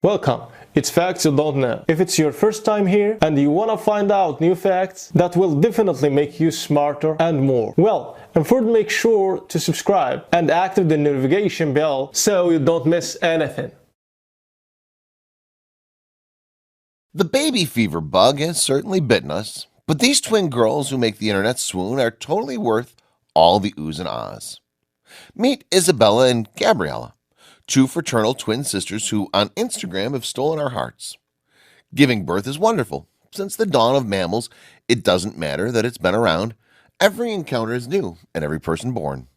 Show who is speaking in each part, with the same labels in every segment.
Speaker 1: Welcome! It's Facts You Don't Know. If it's your first time here and you want to find out new facts that will definitely make you smarter and more, and first make sure to subscribe and activate the notification bell so you don't miss anything.
Speaker 2: The baby fever bug has certainly bitten us, but these twin girls who make the internet swoon are totally worth all the oohs and ahs. Meet Isabella and Gabriella, two fraternal twin sisters who on Instagram have stolen our hearts. Giving birth is wonderful. Since the dawn of mammals, it doesn't matter that it's been around. Every encounter is new and every person born.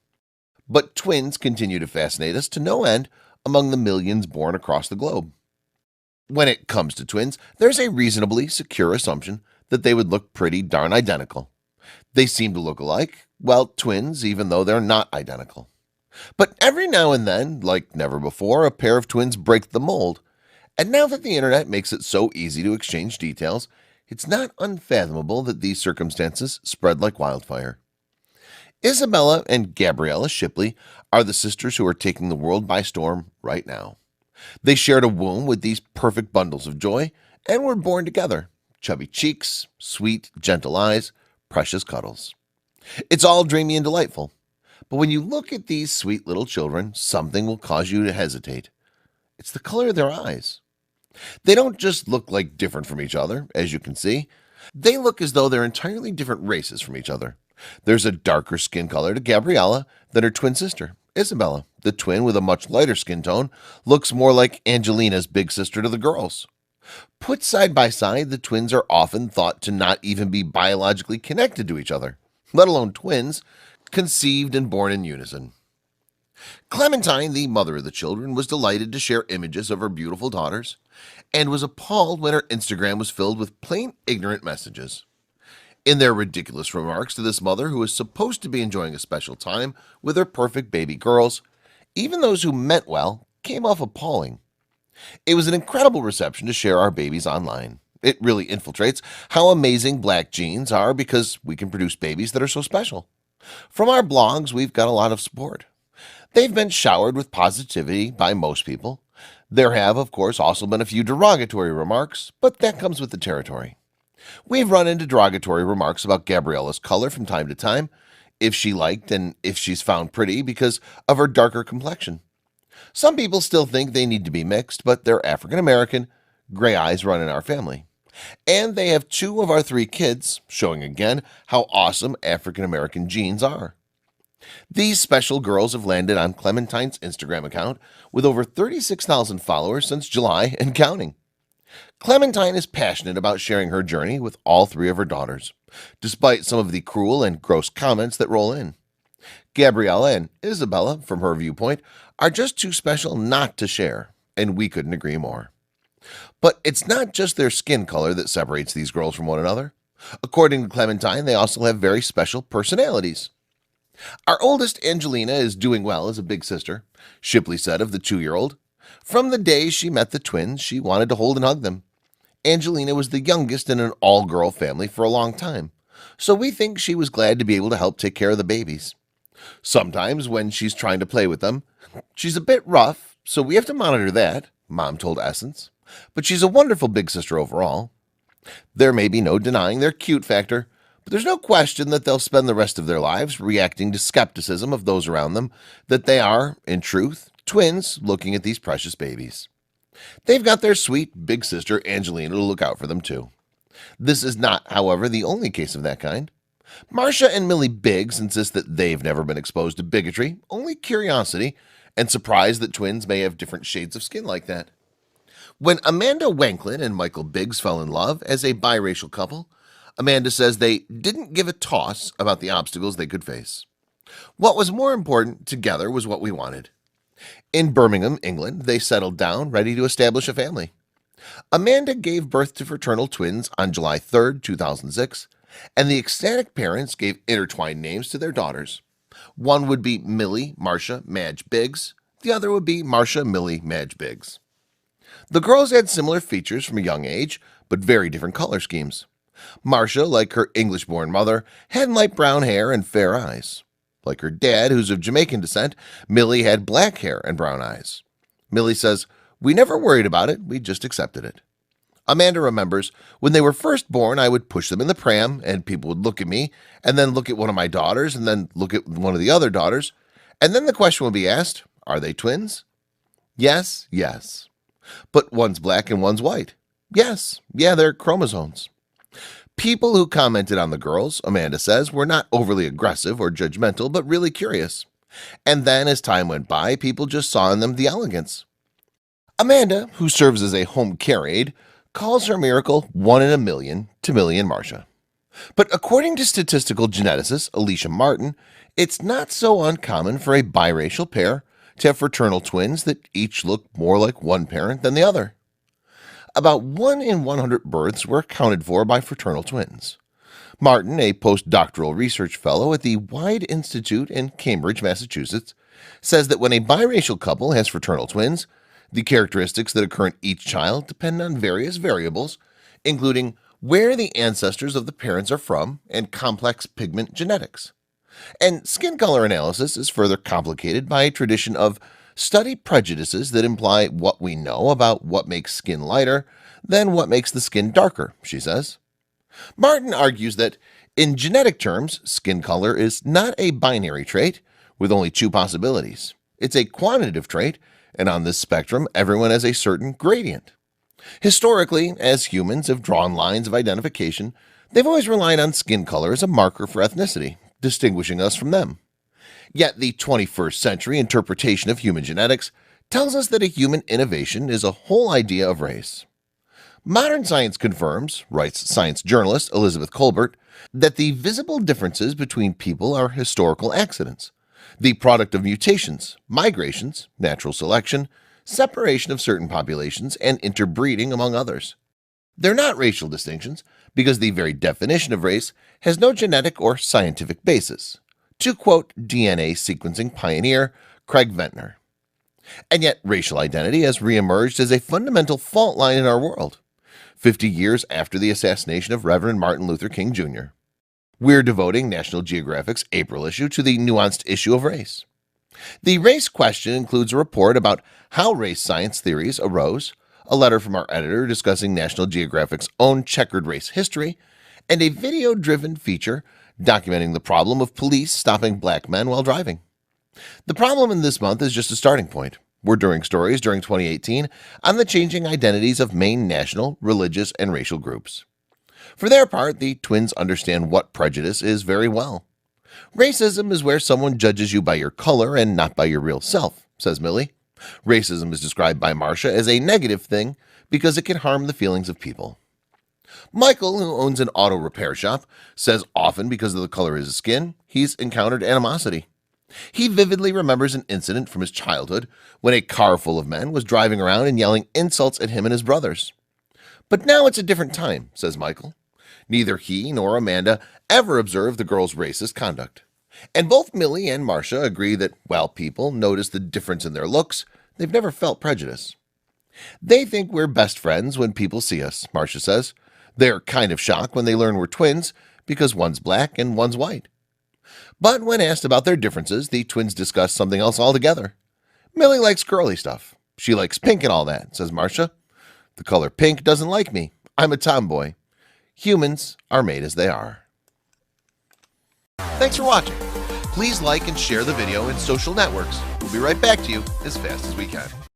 Speaker 2: But twins continue to fascinate us to no end among the millions born across the globe. When it comes to twins, there's a reasonably secure assumption that they would look pretty darn identical. They seem to look alike, well, twins, even though they're not identical. But every now and then, like never before, a pair of twins break the mold. And now that the internet makes it so easy to exchange details, it's not unfathomable that these circumstances spread like wildfire. Isabella and Gabriella Shipley are the sisters who are taking the world by storm right now. They shared a womb with these perfect bundles of joy and were born together. Chubby cheeks, sweet, gentle eyes, precious cuddles. It's all dreamy and delightful. But when you look at these sweet little children, something will cause you to hesitate. It's the color of their eyes. They don't just look like different from each other, as you can see. They look as though they're entirely different races from each other. There's a darker skin color to Gabriella than her twin sister, Isabella. The twin with a much lighter skin tone looks more like Angelina's big sister to the girls. Put side by side, the twins are often thought to not even be biologically connected to each other, let alone twins, conceived and born in unison. Clementine, the mother of the children, was delighted to share images of her beautiful daughters and was appalled when her Instagram was filled with plain ignorant messages. In their ridiculous remarks to this mother who was supposed to be enjoying a special time with her perfect baby girls, even those who meant well came off appalling. It was an incredible reception to share our babies online. It really infiltrates how amazing black genes are because we can produce babies that are so special. From our blogs, we've got a lot of support. They've been showered with positivity by most people. There have, of course, also been a few derogatory remarks, but that comes with the territory. We've run into derogatory remarks about Gabriella's color from time to time, if she liked and if she's found pretty because of her darker complexion. Some people still think they need to be mixed, but they're African American, gray eyes run in our family. And they have 2 of our 3 kids, showing again how awesome African American genes are. These special girls have landed on Clementine's Instagram account with over 36,000 followers since July and counting. Clementine is passionate about sharing her journey with all 3 of her daughters, despite some of the cruel and gross comments that roll in. Gabriella and Isabella, from her viewpoint, are just too special not to share, and we couldn't agree more. But it's not just their skin color that separates these girls from one another. According to Clementine, they also have very special personalities. Our oldest, Angelina, is doing well as a big sister, Shipley said of the 2-year-old. From the day she met the twins, she wanted to hold and hug them. Angelina was the youngest in an all-girl family for a long time, so we think she was glad to be able to help take care of the babies. Sometimes when she's trying to play with them, she's a bit rough, so we have to monitor that, Mom told Essence. But she's a wonderful big sister overall. There may be no denying their cute factor, but there's no question that they'll spend the rest of their lives reacting to skepticism of those around them that they are, in truth, twins looking at these precious babies. They've got their sweet big sister Angelina to look out for them too. This is not, however, the only case of that kind. Marcia and Millie Biggs insist that they've never been exposed to bigotry, only curiosity, and surprise that twins may have different shades of skin like that. When Amanda Wanklin and Michael Biggs fell in love as a biracial couple, Amanda says they didn't give a toss about the obstacles they could face. What was more important together was what we wanted. In Birmingham, England, they settled down, ready to establish a family. Amanda gave birth to fraternal twins on July 3rd, 2006, and the ecstatic parents gave intertwined names to their daughters. One would be Millie Marcia Madge Biggs, the other would be Marcia Millie Madge Biggs. The girls had similar features from a young age, but very different color schemes. Marcia, like her English-born mother, had light brown hair and fair eyes. Like her dad, who's of Jamaican descent, Millie had black hair and brown eyes. Millie says, We never worried about it, we just accepted it. Amanda remembers, when they were first born, I would push them in the pram and people would look at me and then look at one of my daughters and then look at one of the other daughters. And then the question would be asked, are they twins? Yes, yes. But one's black and one's white. Yes, yeah, they're chromosomes. People who commented on the girls, Amanda says, were not overly aggressive or judgmental, but really curious. And then as time went by, people just saw in them the elegance. Amanda, who serves as a home care aide, calls her miracle 1 in a million to Millie and Marcia. But according to statistical geneticist Alicia Martin, it's not so uncommon for a biracial pair to have fraternal twins that each look more like one parent than the other. About 1 in 100 births were accounted for by fraternal twins. Martin, a postdoctoral research fellow at the D.Y.B. Institute in Cambridge, Massachusetts, says that when a biracial couple has fraternal twins, the characteristics that occur in each child depend on various variables, including where the ancestors of the parents are from and complex pigment genetics. And skin color analysis is further complicated by a tradition of study prejudices that imply what we know about what makes skin lighter than what makes the skin darker, she says. Martin argues that, in genetic terms, skin color is not a binary trait with only 2 possibilities. It's a quantitative trait, and on this spectrum, everyone has a certain gradient. Historically, as humans have drawn lines of identification, they've always relied on skin color as a marker for ethnicity, distinguishing us from them. Yet the 21st century interpretation of human genetics tells us that a human innovation is a whole idea of race. Modern science confirms, writes science journalist Elizabeth Colbert, that the visible differences between people are historical accidents, the product of mutations, migrations, natural selection, separation of certain populations, and interbreeding, among others. They're not racial distinctions because the very definition of race has no genetic or scientific basis, to quote DNA sequencing pioneer Craig Ventnor. And yet racial identity has reemerged as a fundamental fault line in our world, 50 years after the assassination of Reverend Martin Luther King Jr. We're devoting National Geographic's April issue to the nuanced issue of race. The race question includes a report about how race science theories arose, a letter from our editor discussing National Geographic's own checkered race history, and a video-driven feature documenting the problem of police stopping black men while driving. The problem in this month is just a starting point. We're doing stories during 2018 on the changing identities of main national, religious, and racial groups. For their part, the twins understand what prejudice is very well. Racism is where someone judges you by your color and not by your real self, says Millie. Racism is described by Marcia as a negative thing because it can harm the feelings of people. Michael, who owns an auto repair shop, says often because of the color of his skin, he's encountered animosity. He vividly remembers an incident from his childhood when a car full of men was driving around and yelling insults at him and his brothers. But now it's a different time, says Michael. Neither he nor Amanda ever observed the girls' racist conduct. And both Millie and Marcia agree that while people notice the difference in their looks, they've never felt prejudice. They think we're best friends when people see us, Marcia says. They're kind of shocked when they learn we're twins because one's black and one's white. But when asked about their differences, the twins discuss something else altogether. Millie likes girly stuff. She likes pink and all that, says Marcia. The color pink doesn't like me. I'm a tomboy. Humans are made as they are. Thanks for watching. Please like and share the video in social networks. We'll be right back to you as fast as we can.